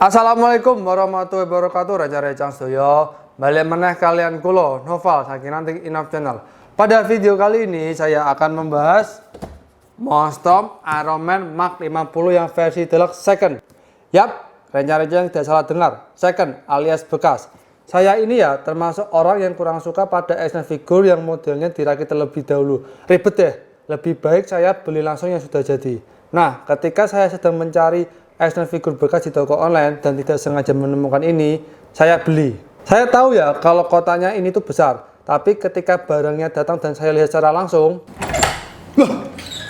Assalamualaikum warahmatullahi wabarakatuh. Reca-recang sedaya, balik meneh kalian kulo Noval saking nanti Inaf Channel. Pada video kali ini saya akan membahas Mostom Ironman Mark 50 yang versi deluxe second. Yap, reca-recang tidak salah dengar, second alias bekas. Saya ini ya termasuk orang yang kurang suka pada action figure yang modelnya dirakit terlebih dahulu. Ribet deh, lebih baik saya beli langsung yang sudah jadi. Nah, ketika saya sedang mencari action figure bekas di toko online dan tidak sengaja menemukan ini, saya beli. Saya tahu ya kalau kotanya ini tuh besar, tapi ketika barangnya datang dan saya lihat secara langsung, loh,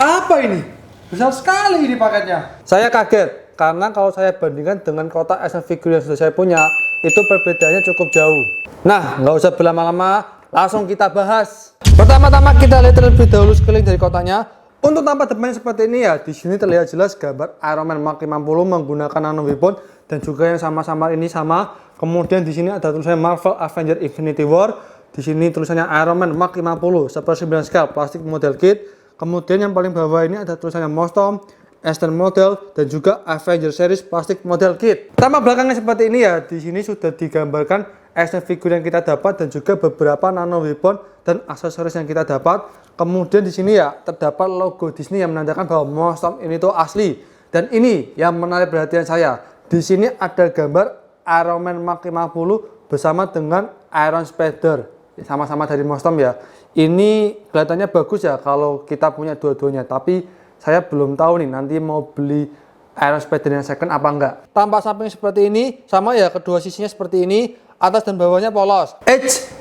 apa ini? Besar sekali ini paketnya. Saya kaget karena kalau saya bandingkan dengan kotak action figure yang sudah saya punya, itu perbedaannya cukup jauh. Nah, nggak usah berlama-lama, langsung kita bahas. Pertama-tama kita lihat terlebih dahulu sekeliling dari kotaknya. Untuk tampak depannya seperti ini ya, di sini terlihat jelas gambar Ironman Mark 50 menggunakan nano weapon dan juga yang sama-sama ini sama. Kemudian di sini ada tulisannya Marvel Avengers Infinity War. Di sini tulisannya Ironman Mark 50 1/9 scale plastik model kit. Kemudian yang paling bawah ini ada tulisannya Mostom Eastern model dan juga Avengers series plastik model kit. Tampak belakangnya seperti ini ya, di sini sudah digambarkan action figure yang kita dapat dan juga beberapa nano weapon dan aksesoris yang kita dapat. Kemudian di sini ya terdapat logo Disney yang menandakan bahwa Mostom ini tuh asli. Dan ini yang menarik perhatian saya. Di sini ada gambar Ironman Mark 50 bersama dengan Iron Spider. Sama-sama dari Mostom ya. Ini kelihatannya bagus ya kalau kita punya dua-duanya. Tapi saya belum tahu nih nanti mau beli Iron Spider yang second apa enggak. Tampak samping seperti ini, sama ya kedua sisinya seperti ini. Atas dan bawahnya polos.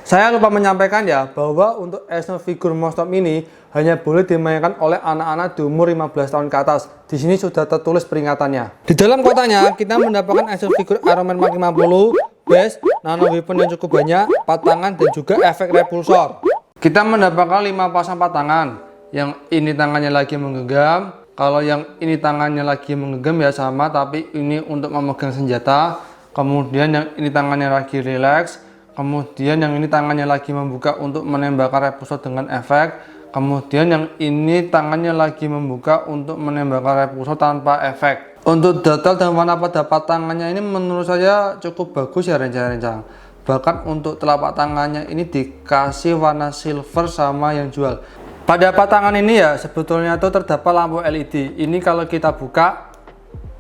Saya lupa menyampaikan ya bahwa untuk action figure Mostom ini hanya boleh dimainkan oleh anak-anak di umur 15 tahun ke atas. Di sini sudah tertulis peringatannya. Di dalam kotanya kita mendapatkan action figure Ironman Mark 50, base, nano weapon yang cukup banyak, patangan dan juga efek repulsor. Kita mendapatkan 5 pasang patangan. Yang ini tangannya lagi menggenggam. Kalau yang ini tangannya lagi menggenggam ya sama, tapi ini untuk memegang senjata. Kemudian yang ini tangannya lagi relax. Kemudian yang ini tangannya lagi membuka untuk menembakkan repulsor dengan efek. Kemudian yang ini tangannya lagi membuka untuk menembakkan repulsor tanpa efek. Untuk detail dan warna pada patangannya ini menurut saya cukup bagus ya rencang-rencang. Bahkan untuk telapak tangannya ini dikasih warna silver sama yang jual. Pada patangan ini ya sebetulnya itu terdapat lampu LED. Ini kalau kita buka,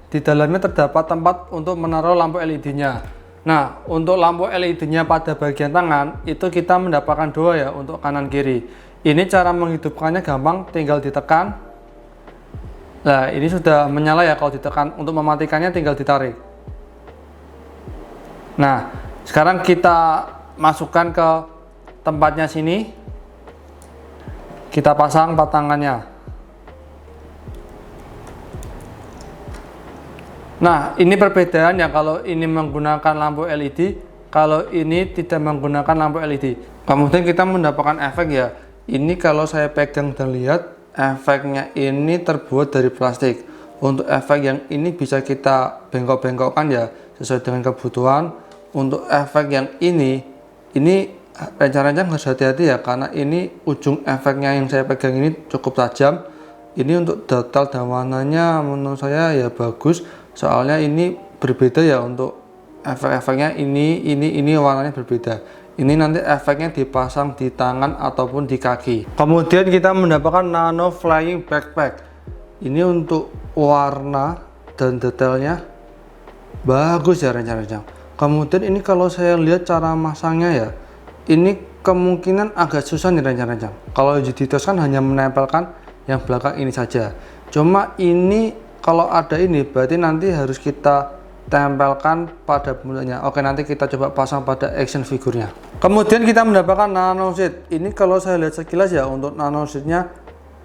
di dalamnya terdapat tempat untuk menaruh lampu LED-nya. Nah, untuk lampu LED-nya pada bagian tangan itu kita mendapatkan dua ya untuk kanan kiri. Ini cara menghidupkannya gampang, tinggal ditekan. Nah, ini sudah menyala ya kalau ditekan. Untuk mematikannya tinggal ditarik. Nah, sekarang kita masukkan ke tempatnya sini. Kita pasang patangannya. Nah, ini perbedaan ya kalau ini menggunakan lampu LED, kalau ini tidak menggunakan lampu LED. Kemudian kita mendapatkan efek ya. Ini kalau saya pegang dan lihat, efeknya ini terbuat dari plastik. Untuk efek yang ini bisa kita bengkok-bengkokkan ya, sesuai dengan kebutuhan. Untuk efek yang ini rencana-rencana harus hati-hati ya, karena ini ujung efeknya yang saya pegang ini cukup tajam. Ini untuk detail dan warnanya menurut saya ya bagus. Soalnya ini berbeda ya untuk efek-efeknya ini warnanya berbeda. Ini nanti efeknya dipasang di tangan ataupun di kaki. Kemudian kita mendapatkan nano flying backpack. Ini untuk warna dan detailnya bagus ya rencana-rencana. Kemudian ini kalau saya lihat cara masangnya ya, ini kemungkinan agak susah nih rencana-rencana. Kalau Jiditos kan hanya menempelkan yang belakang ini saja. Cuma ini kalau ada ini berarti nanti harus kita tempelkan pada bundanya. Oke, nanti kita coba pasang pada action figurnya. Kemudian kita mendapatkan nano sheet. Ini kalau saya lihat sekilas ya untuk nano sheetnya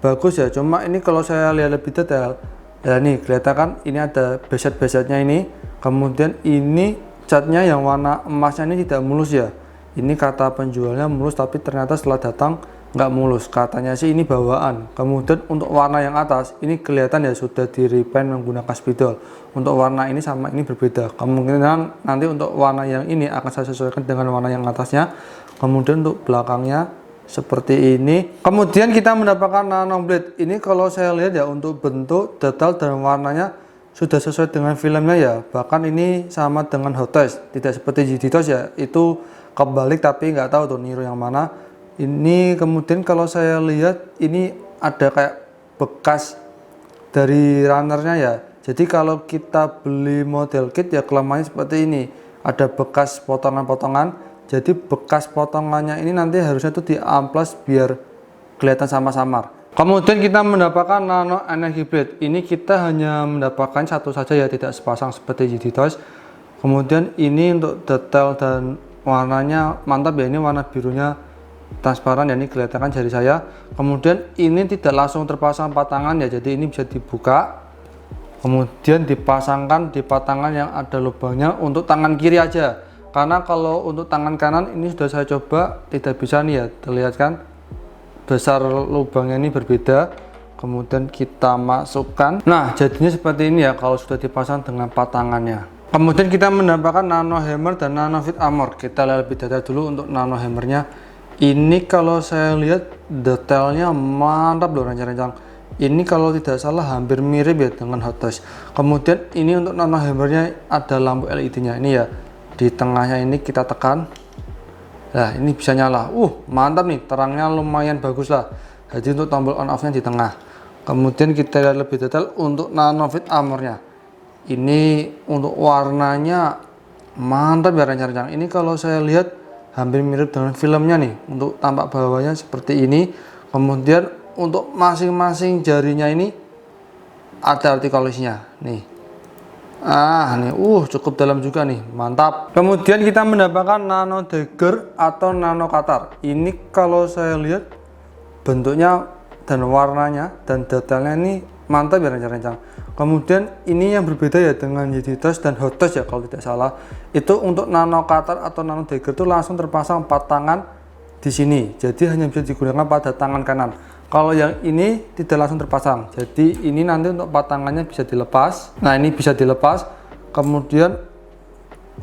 bagus ya. Cuma ini kalau saya lihat lebih detail, ya nih kelihatan kan ini ada beset-besetnya ini. Kemudian ini catnya yang warna emasnya ini tidak mulus ya. Ini kata penjualnya mulus, tapi ternyata setelah datang nggak mulus, katanya sih ini bawaan. Kemudian untuk warna yang atas ini kelihatan ya sudah di repaint menggunakan spidol. Untuk warna ini sama ini berbeda. Kemungkinan nanti untuk warna yang ini akan saya sesuaikan dengan warna yang atasnya. Kemudian untuk belakangnya seperti ini. Kemudian kita mendapatkan nano blade. Ini kalau saya lihat ya untuk bentuk, detail dan warnanya sudah sesuai dengan filmnya ya. Bahkan ini sama dengan Hot Toys, tidak seperti GD Toys ya, itu kebalik tapi nggak tahu tuh niru yang mana. Ini kemudian kalau saya lihat ini ada kayak bekas dari runnernya ya. Jadi kalau kita beli model kit ya kelemahannya seperti ini, ada bekas potongan-potongan. Jadi bekas potongannya ini nanti harusnya tuh diamplas biar kelihatan samar-samar. Kemudian kita mendapatkan nano energy blade. Ini kita hanya mendapatkan satu saja ya, tidak sepasang seperti GD Toys. Kemudian ini untuk detail dan warnanya mantap ya, ini warna birunya transparan ya, ini kelihatan jari saya. Kemudian ini tidak langsung terpasang patangan ya, jadi ini bisa dibuka kemudian dipasangkan di patangan yang ada lubangnya untuk tangan kiri aja, karena kalau untuk tangan kanan ini sudah saya coba tidak bisa nih ya, terlihat kan besar lubangnya ini berbeda. Kemudian kita masukkan, nah jadinya seperti ini ya kalau sudah dipasang dengan patangannya. Kemudian kita mendapatkan nano hammer dan nano fit armor. Kita lihat lebih detail dulu untuk nano hammernya. Ini kalau saya lihat detailnya mantap loh rencang-rencang. Ini kalau tidak salah hampir mirip ya dengan Hot Toys. Kemudian ini untuk nano hammernya ada lampu LED-nya. Ini ya di tengahnya ini kita tekan. Nah ini bisa nyala. Mantap nih, terangnya lumayan bagus lah. Jadi untuk tombol on off-nya di tengah. Kemudian kita lihat lebih detail untuk nano fit armornya. Ini untuk warnanya mantap ya rencang-rencang. Ini kalau saya lihat hampir mirip dengan filmnya nih, untuk tampak bawahnya seperti ini. Kemudian untuk masing-masing jarinya ini ada artikulasinya nih. Nih cukup dalam juga nih, mantap. Kemudian kita mendapatkan nano dagger atau nano cutter. Ini kalau saya lihat bentuknya dan warnanya dan detailnya ini mantap ya rencang-rencang. Kemudian ini yang berbeda ya dengan GD Toys dan Hot Toys ya kalau tidak salah. Itu untuk nano cutter atau nano dagger itu langsung terpasang patangan di sini. Jadi hanya bisa digunakan pada tangan kanan. Kalau yang ini tidak langsung terpasang. Jadi ini nanti untuk patangannya bisa dilepas. Nah ini bisa dilepas. Kemudian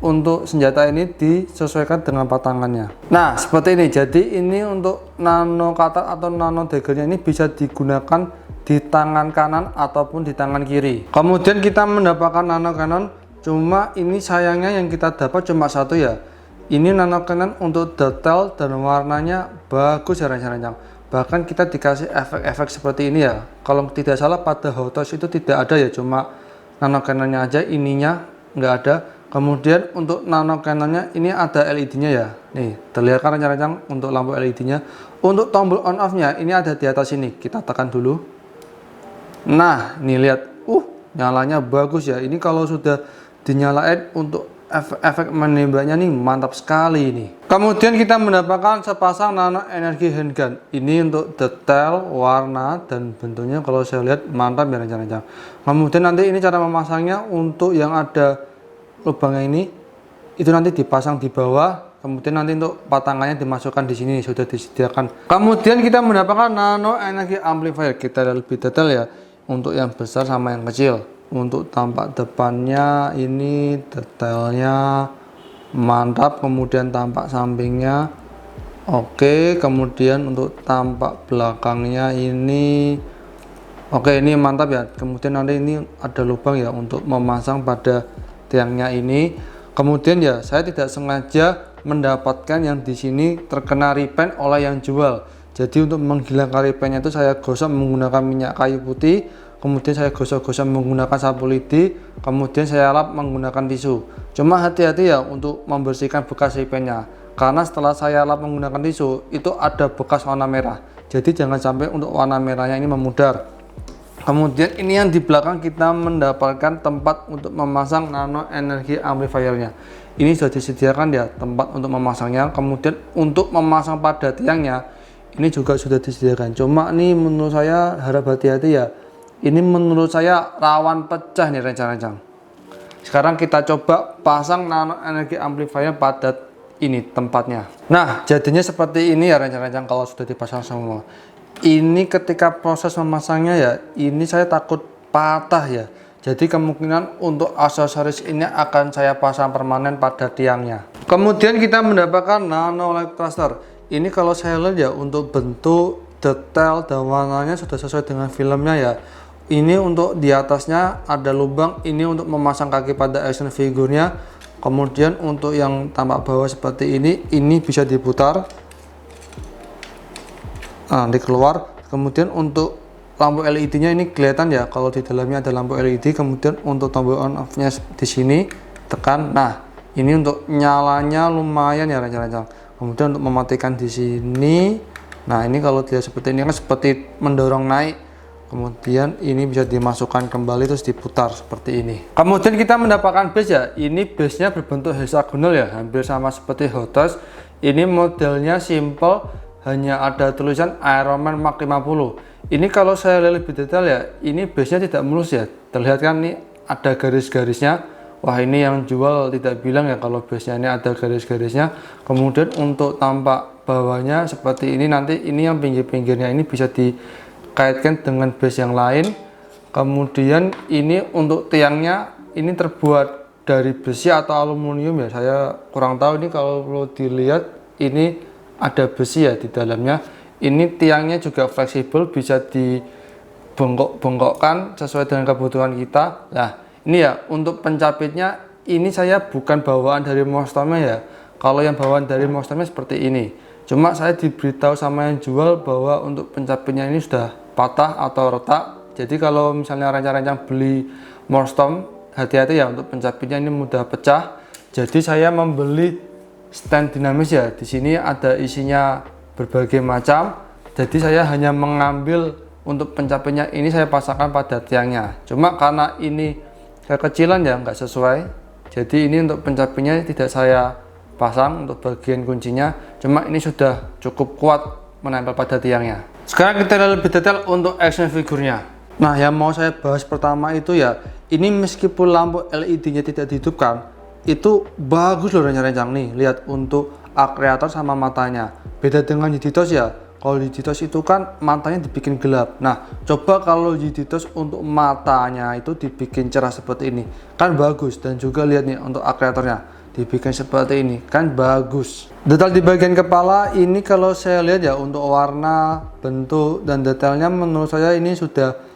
untuk senjata ini disesuaikan dengan patangannya. Nah seperti ini. Jadi ini untuk nano cutter atau nano daggernya ini bisa digunakan di tangan kanan ataupun di tangan kiri. Kemudian kita mendapatkan nano cannon, cuma ini sayangnya yang kita dapat cuma satu ya. Ini nano cannon untuk detail dan warnanya bagus ya rencang-rencang. Bahkan kita dikasih efek-efek seperti ini ya. Kalau tidak salah pada Hot Toys itu tidak ada ya, cuma nano cannonnya aja, ininya nggak ada. Kemudian untuk nano cannonnya ini ada LED-nya ya. Nih terlihat kan rencang-rencang untuk lampu LED-nya. Untuk tombol on off-nya ini ada di atas sini. Kita tekan dulu. Nah ini lihat, nyalanya bagus ya. Ini kalau sudah dinyalain untuk efek menembaknya nih mantap sekali ini. Kemudian kita mendapatkan sepasang nano energi handgun. Ini untuk detail, warna dan bentuknya kalau saya lihat mantap ya rencang-rencang. Kemudian nanti ini cara memasangnya, untuk yang ada lubangnya ini itu nanti dipasang di bawah. Kemudian nanti untuk patangannya dimasukkan di sini, sudah disediakan. Kemudian kita mendapatkan nano energi amplifier. Kita lihat lebih detail ya. Untuk yang besar sama yang kecil. Untuk tampak depannya ini detailnya mantap. Kemudian tampak sampingnya oke. Kemudian untuk tampak belakangnya ini oke, ini mantap ya. Kemudian nanti ini ada lubang ya untuk memasang pada tiangnya ini. Kemudian ya saya tidak sengaja mendapatkan yang di sini terkena repaint oleh yang jual. Jadi untuk menghilangkan repaintnya itu saya gosok menggunakan minyak kayu putih. Kemudian saya gosok-gosok menggunakan sapu lidi. Kemudian saya lap menggunakan tisu. Cuma hati-hati ya untuk membersihkan bekas repaintnya, karena setelah saya lap menggunakan tisu itu ada bekas warna merah. Jadi jangan sampai untuk warna merahnya ini memudar. Kemudian ini yang di belakang kita mendapatkan tempat untuk memasang nano energi amplifiernya. Ini sudah disediakan ya tempat untuk memasangnya. Kemudian untuk memasang pada tiangnya ini juga sudah disediakan. Cuma ini menurut saya harap hati-hati ya. Ini menurut saya rawan pecah nih rencang-rencang. Sekarang kita coba pasang nano energi amplifier pada ini tempatnya. Nah jadinya seperti ini ya rencang-rencang kalau sudah dipasang semua. Ini ketika proses memasangnya ya, ini saya takut patah ya. Jadi kemungkinan untuk aksesoris ini akan saya pasang permanen pada tiangnya. Kemudian kita mendapatkan nano light thruster. Ini kalau saya lihat ya untuk bentuk, detail dan warnanya sudah sesuai dengan filmnya ya. ini untuk di atasnya ada lubang, ini untuk memasang kaki pada action figurnya. Kemudian untuk yang tampak bawah seperti ini bisa diputar, nah nanti keluar. Kemudian untuk lampu LED nya ini kelihatan ya kalau di dalamnya ada lampu LED. Kemudian untuk tombol on off nya di sini tekan, nah ini untuk nyalanya lumayan ya rancang-rancang. Kemudian untuk mematikan di sini, nah ini kalau dia seperti ini kan seperti mendorong naik. Kemudian ini bisa dimasukkan kembali terus diputar seperti ini. Kemudian kita mendapatkan base ya. Ini base nya berbentuk hexagonal ya, hampir sama seperti Hot Toys. Ini modelnya simple, hanya ada tulisan Ironman Mark 50. Ini kalau saya lihat lebih detail ya, ini base nya tidak mulus ya. Terlihat kan ini ada garis-garisnya. Wah, ini yang jual tidak bilang ya kalau base nya ini ada garis-garisnya. Kemudian untuk tampak bawahnya seperti ini, nanti ini yang pinggir-pinggirnya ini bisa dikaitkan dengan base yang lain. Kemudian ini untuk tiangnya ini terbuat dari besi atau aluminium ya, saya kurang tahu. Ini kalau dilihat ini ada besi ya di dalamnya. Ini tiangnya juga fleksibel, bisa dibengkok-bengkokkan sesuai dengan kebutuhan kita. Nah ini ya untuk pencapitnya, ini saya bukan bawaan dari Mostomnya ya. Kalau yang bawaan dari Mostomnya seperti ini. Cuma saya diberitahu sama yang jual bahwa untuk pencapitnya ini sudah patah atau retak. Jadi kalau misalnya rancang-rancang beli Mostom, hati-hati ya untuk pencapitnya ini mudah pecah. Jadi saya membeli stand dinamis ya. Di sini ada isinya berbagai macam. Jadi saya hanya mengambil untuk pencapitnya ini saya pasangkan pada tiangnya. Cuma karena ini kekecilan ya nggak sesuai. Jadi ini untuk pencapitnya tidak saya pasang untuk bagian kuncinya. Cuma ini sudah cukup kuat menempel pada tiangnya. Sekarang kita lihat lebih detail untuk action figurnya. Nah yang mau saya bahas pertama itu ya, ini meskipun lampu LED-nya tidak dihidupkan, itu bagus loh rancang-rancang nih. Lihat untuk akreator sama matanya. Beda dengan Yiditos ya. Kalau Yiditos itu kan matanya dibikin gelap. Nah, coba kalau Yiditos untuk matanya itu dibikin cerah seperti ini, kan bagus. Dan juga lihat nih untuk akreatornya dibikin seperti ini, kan bagus. Detail di bagian kepala ini kalau saya lihat ya untuk warna, bentuk dan detailnya menurut saya ini sudah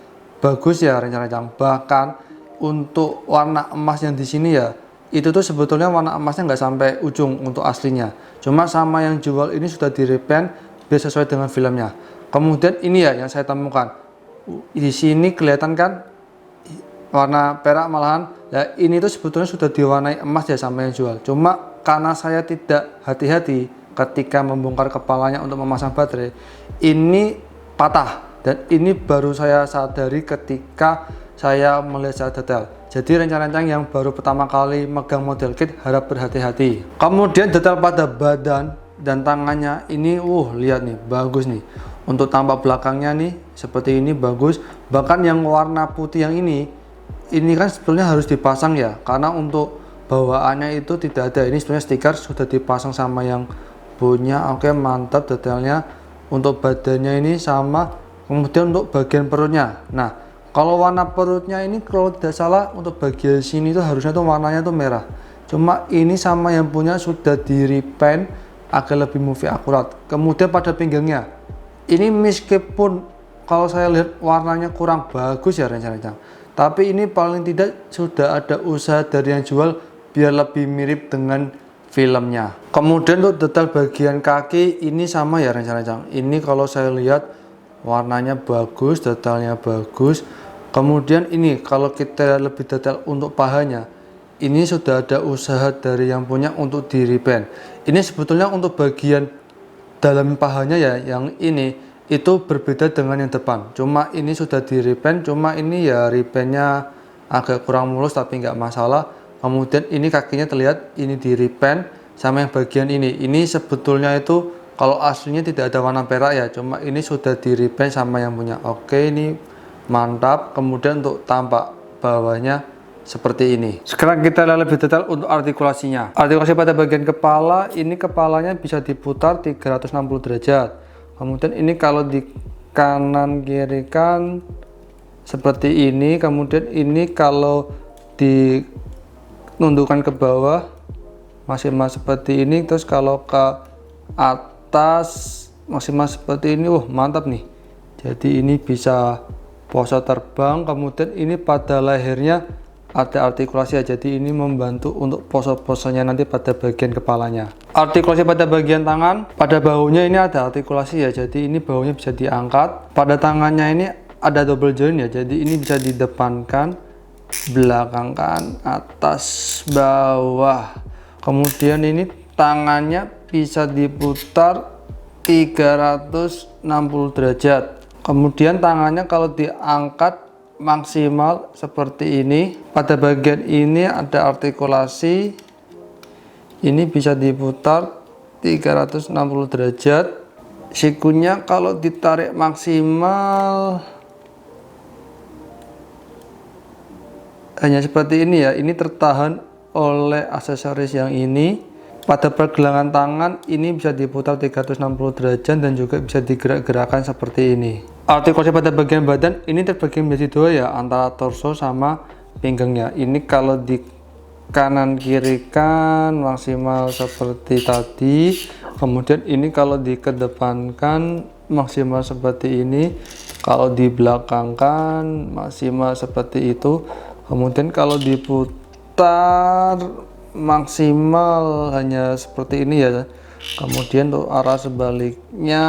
bagus ya rancang-rancang. Bahkan untuk warna emas yang di sini ya, itu tuh sebetulnya warna emasnya nggak sampai ujung untuk aslinya. Cuma sama yang jual ini sudah di repaint biar sesuai dengan filmnya. Kemudian ini ya yang saya temukan. Di sini kelihatan kan warna perak malahan. Ya ini tuh sebetulnya sudah diwarnai emas ya sama yang jual. Cuma karena saya tidak hati-hati ketika membongkar kepalanya untuk memasang baterai, ini patah. Dan ini baru saya sadari ketika saya melihat secara detail. Jadi rancang-rancang yang baru pertama kali megang model kit harap berhati-hati. Kemudian detail pada badan dan tangannya ini, lihat nih bagus nih. Untuk tampak belakangnya nih seperti ini bagus. Bahkan yang warna putih yang ini kan sebetulnya harus dipasang ya, karena untuk bawaannya itu tidak ada. Ini sebenarnya stiker sudah dipasang sama yang punya. Oke, mantap detailnya. Untuk badannya ini sama. Kemudian untuk bagian perutnya, nah kalau warna perutnya ini kalau tidak salah untuk bagian sini itu harusnya tuh warnanya tuh merah. Cuma ini sama yang punya sudah di repaint agar lebih movie akurat. Kemudian pada pinggangnya ini meskipun kalau saya lihat warnanya kurang bagus ya rancang-rancang, tapi ini paling tidak sudah ada usaha dari yang jual biar lebih mirip dengan filmnya. Kemudian untuk detail bagian kaki ini sama ya rancang-rancang. Ini kalau saya lihat warnanya bagus, detailnya bagus. Kemudian ini kalau kita lebih detail untuk pahanya, ini sudah ada usaha dari yang punya untuk di repaint. Ini sebetulnya untuk bagian dalam pahanya ya, yang ini itu berbeda dengan yang depan. Cuma ini sudah di repaint, cuma ini ya repaintnya agak kurang mulus tapi nggak masalah. Kemudian ini kakinya terlihat ini di repaint sama yang bagian ini sebetulnya itu kalau aslinya tidak ada warna perak ya, cuma ini sudah di repaint sama yang punya. Oke, ini mantap. Kemudian untuk tampak bawahnya seperti ini. Sekarang kita lihat lebih detail untuk artikulasinya. Artikulasi pada bagian kepala, ini kepalanya bisa diputar 360 derajat. Kemudian ini kalau di kanan kiri kan seperti ini. Kemudian ini kalau dinundukkan ke bawah masih seperti ini. Terus kalau ke atas masih seperti ini. Mantap nih. Jadi ini bisa poso terbang. Kemudian ini pada lehernya ada artikulasi ya, jadi ini membantu untuk poso-posonya nanti pada bagian kepalanya. Artikulasi pada bagian tangan, pada bahunya ini ada artikulasi ya, jadi ini bahunya bisa diangkat. Pada tangannya ini ada double joint ya, jadi ini bisa didepankan, belakangkan, atas, bawah. Kemudian ini tangannya bisa diputar 360 derajat. Kemudian tangannya kalau diangkat maksimal seperti ini. Pada bagian ini ada artikulasi, ini bisa diputar 360 derajat. Sikunya kalau ditarik maksimal hanya seperti ini ya, ini tertahan oleh aksesoris yang ini. Pada pergelangan tangan ini bisa diputar 360 derajat dan juga bisa digerak-gerakkan seperti ini. Artikulasi pada bagian badan ini terbagi menjadi dua ya, antara torso sama pinggangnya. Ini kalau di kanan kiri kan maksimal seperti tadi. Kemudian ini kalau dikedepankan maksimal seperti ini. Kalau di belakangkan maksimal seperti itu. Kemudian kalau diputar maksimal hanya seperti ini ya. Kemudian untuk arah sebaliknya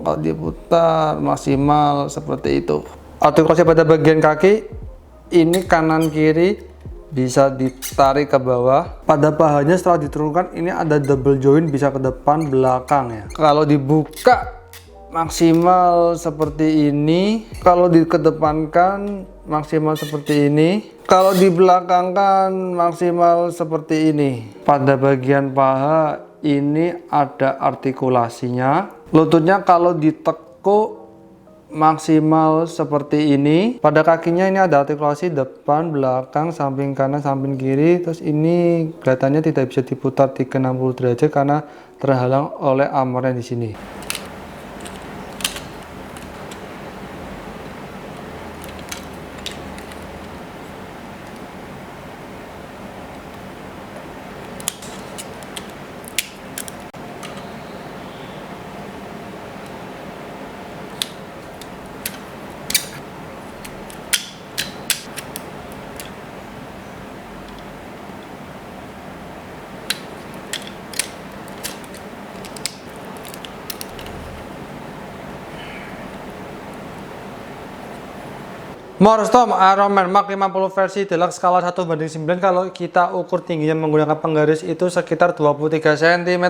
kalau diputar maksimal seperti itu. Artikulasi pada bagian kaki ini kanan kiri bisa ditarik ke bawah. Pada pahanya setelah diturunkan ini ada double joint, bisa ke depan belakang ya. Kalau dibuka maksimal seperti ini, kalau dikedepankan maksimal seperti ini, kalau dibelakangkan maksimal seperti ini. Pada bagian paha ini ada artikulasinya. Lututnya kalau ditekuk maksimal seperti ini. Pada kakinya ini ada artikulasi depan, belakang, samping kanan, samping kiri. Terus ini kelihatannya tidak bisa diputar 360 derajat karena terhalang oleh armornya di sini. Morstorm Iron Man Mark 50 versi deluxe skala 1:9. Kalau kita ukur tingginya menggunakan penggaris itu sekitar 23 cm.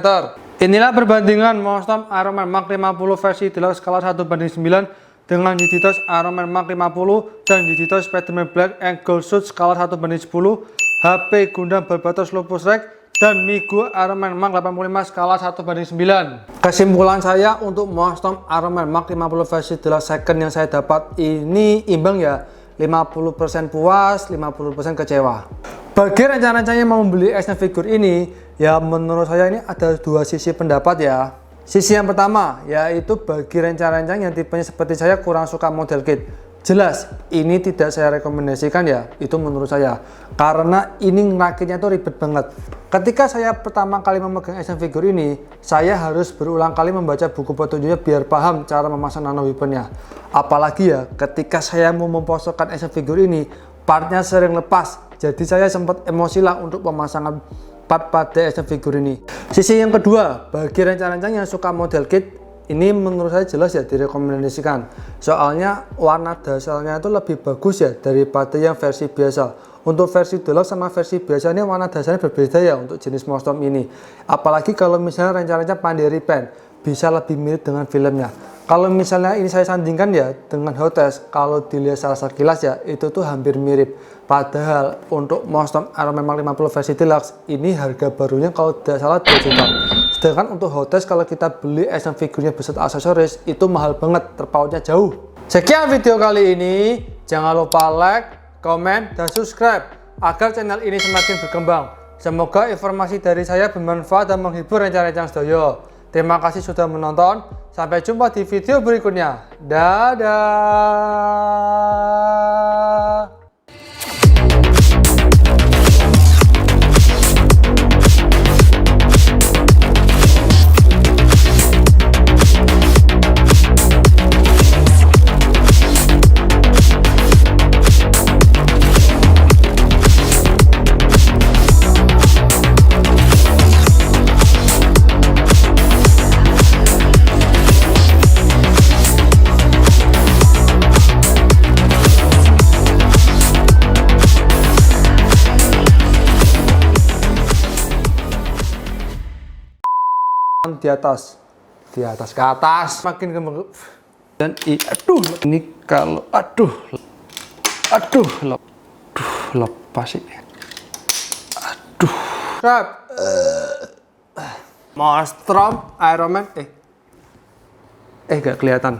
Inilah perbandingan Morstorm Iron Man Mark 50 versi deluxe skala 1:9 dengan Digitos Iron Man Mark 50 dan Digitos Spider-Man Black and Gold Suit skala 1:10, HP Gundam Barbatos Lupus Rex, dan Migo Iron Man Mark 85 skala 1:9. Kesimpulan saya untuk Morstorm Iron Man Mark 50 versi deluxe second yang saya dapat ini imbang ya, 50% puas, 50% kecewa. Bagi rencana-rencana yang mau membeli action figure ini, ya menurut saya ini ada dua sisi pendapat ya. Sisi yang pertama yaitu bagi rencana-rencana yang tipenya seperti saya kurang suka model kit. Jelas ini tidak saya rekomendasikan ya, itu menurut saya, karena ini ngerakitnya tuh ribet banget. Ketika saya pertama kali memegang action figure ini, saya harus berulang kali membaca buku petunjuknya biar paham cara memasang nano weaponnya. Apalagi ya ketika saya mau memposokkan action figure ini, partnya sering lepas, jadi saya sempat emosi lah untuk pemasangan part pada action figure ini. Sisi yang kedua, bagi rencana-rencana yang suka model kit, ini menurut saya jelas ya direkomendasikan. Soalnya warna dasarnya itu lebih bagus ya daripada yang versi biasa. Untuk versi deluxe sama versi biasa ini warna dasarnya berbeda ya untuk jenis Morstorm ini. Apalagi kalau misalnya rencana-rencana Panderi Pen, bisa lebih mirip dengan filmnya. Kalau misalnya ini saya sandingkan ya dengan Hot Wheels, kalau dilihat secara sekilas ya itu tuh hampir mirip. Padahal untuk Morstorm Iron Man Mark 50 versi deluxe ini harga barunya kalau tidak salah 2 juta. Sedangkan untuk Hot Wheels kalau kita beli action figurnya beserta aksesoris itu mahal banget, terpautnya jauh. Sekian video kali ini, jangan lupa like, komen, dan subscribe agar channel ini semakin berkembang. Semoga informasi dari saya bermanfaat dan menghibur rencana-rencana Sedoyo. Terima kasih sudah menonton. Sampai jumpa di video berikutnya. Dadah. di atas ke atas, makin ke dan aduh, ini kalau aduh lepas ini, aduh, Monstrum Iron Man, gak kelihatan.